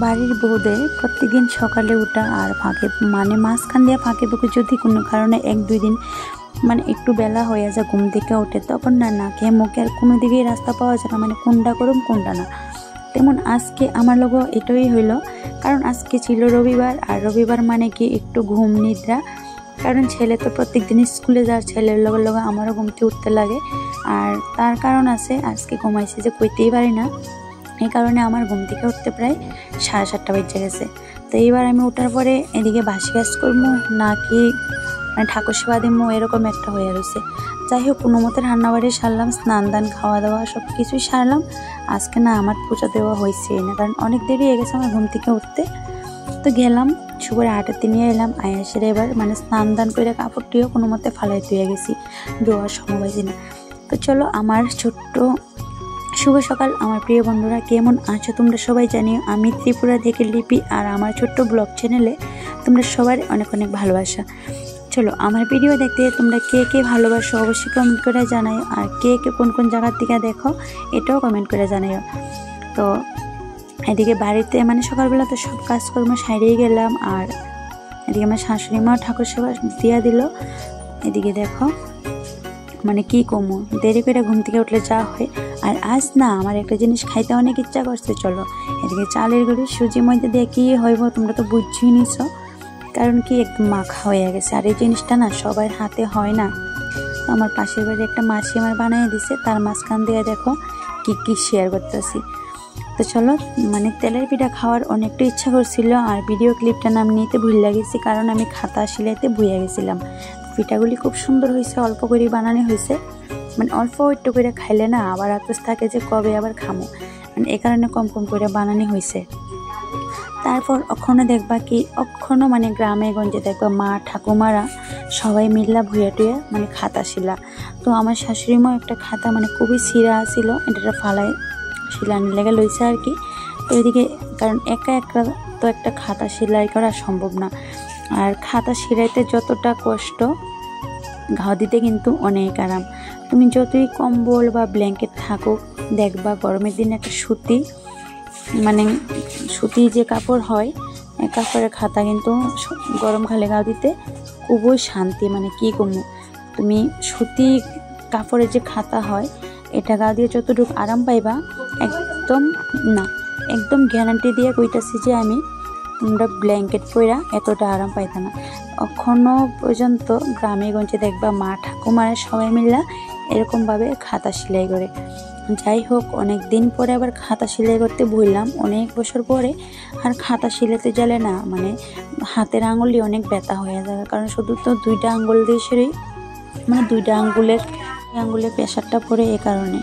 বাড়ির বউদের প্রত্যেকদিন সকালে উঠা আর ফাঁকে মানে মাঝখান দিয়ে ফাঁকে ফুঁকে যদি কোনো কারণে 1-2 দিন মানে একটু বেলা হয়ে যায় ঘুম থেকে ওঠে, তখন না খেয়ে মুখে আর কোনো দিকেই রাস্তা পাওয়া যায় না, মানে কোনটা করুম কোনটা না। তেমন আজকে আমার লোক এটাই হইল, কারণ আজকে ছিল রবিবার, আর রবিবার মানে কি একটু ঘুম নিদ্রা, কারণ ছেলে তো প্রত্যেক দিন স্কুলে যাওয়ার, ছেলের লগে আমারও ঘুমতে উঠতে লাগে। আর তার কারণ আছে, আজকে ঘুমাইছি যে কইতেই পারি না, এই কারণে আমার ঘুম থেকে উঠতে প্রায় 7:30 বেজে গেছে। তো এইবার আমি ওঠার পরে এদিকে বাসি কাজ করবো নাকি মানে ঠাকুর সেবা দিমো, এরকম একটা হয়ে রয়েছে। যাই হোক, কোনো মতে রান্নাবাড়ি সারলাম, স্নান দান খাওয়া দাওয়া সব কিছুই সারলাম। আজকে না আমার পূজা দেওয়া হয়েছে না, কারণ অনেক দেরি হয়ে গেছে আমার ঘুম থেকে উঠতে। তো গেলাম শুভর আটাতে নিয়ে এলাম, আয়াসের এবার মানে স্নান দান করে কাপড়টিও কোনো মতে ফালাই ধুয়ে গেছি, ধোয়ার সময় পাইছি না। তো চলো, আমার ছোট্ট শুভ সকাল আমার প্রিয় বন্ধুরা, কেমন আছো তোমরা সবাই জানিও। আমি ত্রিপুরা থেকে লিপি, আর আমার ছোট্ট ব্লগ চ্যানেলে তোমরা সবার অনেক অনেক ভালোবাসা। চলো, আমার ভিডিও দেখতে তোমরা কে কে ভালোবাসো অবশ্যই কমেন্ট করে জানাইও, আর কে কে কোন কোন জায়গার থেকে দেখো এটাও কমেন্ট করে জানাইও। তো এদিকে বাড়িতে মানে সকালবেলা তো সব কাজকর্ম সারিয়ে গেলাম, আর এদিকে আমার শাশুড়ি মাও ঠাকুর সেবা দিয়া দিল। এদিকে দেখো মানে কি কমু, দেরি করে ঘুম থেকে উঠলে যা হয়। আর আজ না আমার একটা জিনিস খাইতে অনেক ইচ্ছা করছে। চলো, এদিকে চালের গুঁড়ি সুজির মধ্যে দিয়ে কী হইব তোমরা তো বুঝছই নিছ, কারণ কি একদম মাখা হয়ে গেছে। আর এই জিনিসটা না সবার হাতে হয় না। তো আমার পাশের বাড়ি একটা মাসি আমার বানিয়ে দিছে, তার মাঝখান দিয়ে দেখো কি কি শেয়ার করতেছি। তো চলো, মানে তেলের পিঠা খাওয়ার অনেকটা ইচ্ছা করছিল, আর ভিডিও ক্লিপটা নাম নিতে ভুল লাগেছি, কারণ আমি খাতা সিলাইতে ভুলে গেছিলাম। পিঠাগুলি খুব সুন্দর হয়েছে, অল্প করে বানানো হয়েছে, মানে অল্প একটু করে খাইলে না আবার আতস থাকে যে কবে আবার খামো, মানে এই কারণে কম কম করে বানানো হয়েছে। তারপর ওখানে দেখবা কি ওখানে মানে গ্রামে গঞ্জে দেখবা মা ঠাকুমারা সবাই মিল্লা ভুয়া টুয়ে মানে খাতা শিলা। তো আমার শাশুড়ি মা একটা খাতা মানে খুবই ছিঁড়া ছিল, এটা ফালাই শিলানি লেগে লইছে আর কি। তো এদিকে কারণ একা একা তো একটা খাতা সেলাই করা সম্ভব না, আর খাতা সেলাইতে যতটা কষ্ট ঘাও দিতে কিন্তু অনেক আরাম। তুমি যতই কম্বল বা ব্ল্যাঙ্কেট থাকুক, দেখবা গরমের দিনে একটা সুতি মানে সুতি যে কাপড় হয়, কাপড়ের খাতা কিন্তু গরমকালে গাও দিতে খুবই শান্তি, মানে কি কমু। তুমি সুতি কাপড়ের যে খাতা হয় এটা গা দিয়ে যতটুকু আরাম পাইবা, একদম না একদম গ্যারান্টি দিয়ে কইতাছি যে আমি তোমরা ব্ল্যাঙ্কেট পরা এতটা আরাম পাইতা না। এখনও পর্যন্ত গ্রামে গঞ্জে দেখবা মা ঠাকুমারা সবাই মিলে এরকমভাবে খাতা সেলাই করে। যাই হোক, অনেক দিন পরে আবার খাতা সেলাই করতে ভুললাম, অনেক বছর পরে। আর খাতা সেলাইতে গেলে না মানে হাতের আঙুলই অনেক ব্যথা হয়ে যায়, কারণ শুধু তো 2টা আঙুল দিয়ে সেরেই মানে 2টা আঙুলের প্রেশারটা পড়ে, এ কারণে।